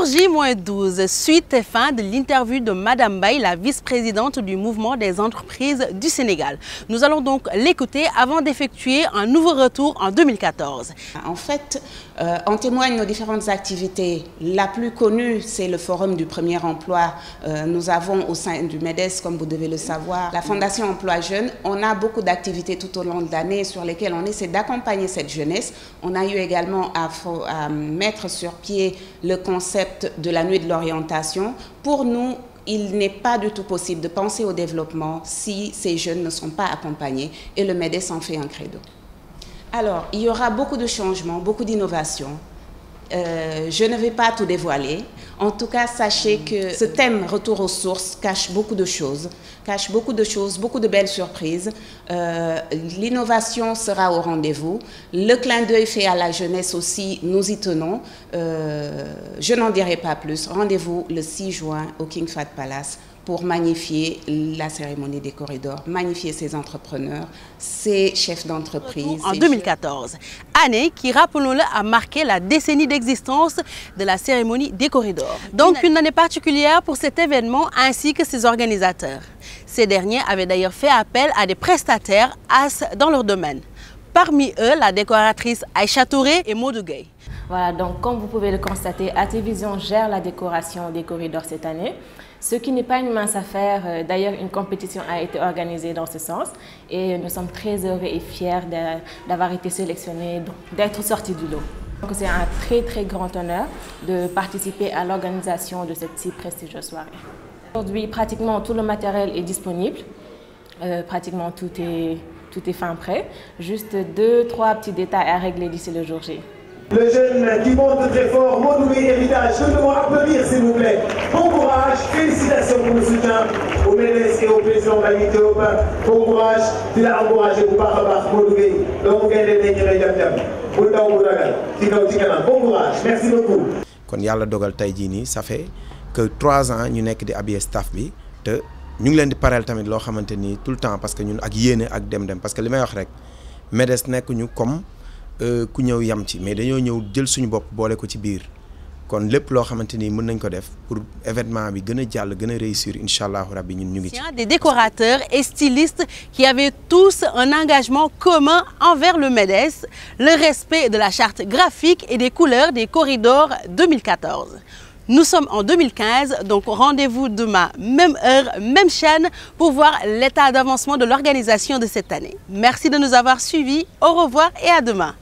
11h-12, suite et fin de l'interview de Madame Baye, la vice-présidente du mouvement des entreprises du Sénégal. Nous allons donc l'écouter avant d'effectuer un nouveau retour en 2014. En fait, en témoignent nos différentes activités. La plus connue, c'est le Forum du Premier Emploi. Nous avons au sein du MEDES, comme vous devez le savoir, la Fondation Emploi Jeune. On a beaucoup d'activités tout au long de l'année sur lesquelles on essaie d'accompagner cette jeunesse. On a eu également à mettre sur pied le concept de la nuit de l'orientation. Pour nous, il n'est pas du tout possible de penser au développement si ces jeunes ne sont pas accompagnés, et le MEDES en fait un credo. Alors, il y aura beaucoup de changements, beaucoup d'innovations. Je ne vais pas tout dévoiler. En tout cas, sachez que ce thème retour aux sources cache beaucoup de choses, beaucoup de belles surprises. L'innovation sera au rendez-vous. Le clin d'œil fait à la jeunesse aussi, nous y tenons. Je n'en dirai pas plus. Rendez-vous le 6 juin au King Fahd Palace pour magnifier la cérémonie des corridors, magnifier ces entrepreneurs, ces chefs d'entreprise. En 2014, année qui, rappelons-le, a marqué la décennie d'existence de la cérémonie des corridors. Donc une année particulière pour cet événement ainsi que ses organisateurs. Ces derniers avaient d'ailleurs fait appel à des prestataires as dans leur domaine. Parmi eux, la décoratrice Aïcha Touré et Modou Gueye. Voilà, donc comme vous pouvez le constater, ATVision gère la décoration des corridors cette année. Ce qui n'est pas une mince affaire. D'ailleurs, une compétition a été organisée dans ce sens et nous sommes très heureux et fiers d'avoir été sélectionnés, d'être sortis du lot. C'est un très grand honneur de participer à l'organisation de cette si prestigieuse soirée. Aujourd'hui, pratiquement tout le matériel est disponible. Pratiquement tout est fin prêt. Juste 2-3 petits détails à régler d'ici le jour J. Le jeune qui monte très fort, Modou Gueye Héritage, je demande à applaudir s'il vous plaît. Bon courage, félicitations pour le soutien au MEDES et au président Baye Diop. Bon courage, tu l'as encouragé bu baax a baax Modou Gueye. Donc ngeen di ñëwee jam-jam bu daw bu ragal ci kaw ci kanam. Bon courage, merci beaucoup. Kon yàlla dogal tey jii nii ça fait que 3 ans ñu nekk di habiller staff bi te ñu ngi leen di pareel tamit loo xamante ni tout le temps parce que ñun ak yéene ak dem parce que li may wax rek MEDES nekkuñu comme. Ku ñëw yam ci mais dañoo ñëw jël suñu bopp boole ko ci biir kon lépp loo xamante ni mën nañ ko def pour événement bi gën a jàll gën a réussir incha allahu rabbi ñun ñu ngi ci. Des décorateurs et stylistes qui avaient tous un engagement commun envers le MEDES, le respect de la charte graphique et des couleurs des corridors 2014. Nous sommes en 2015, donc rendez-vous demain, même heure, même chaîne, pour voir l'état d'avancement de l'organisation de cette année. Merci de nous avoir suivis, au revoir et à demain.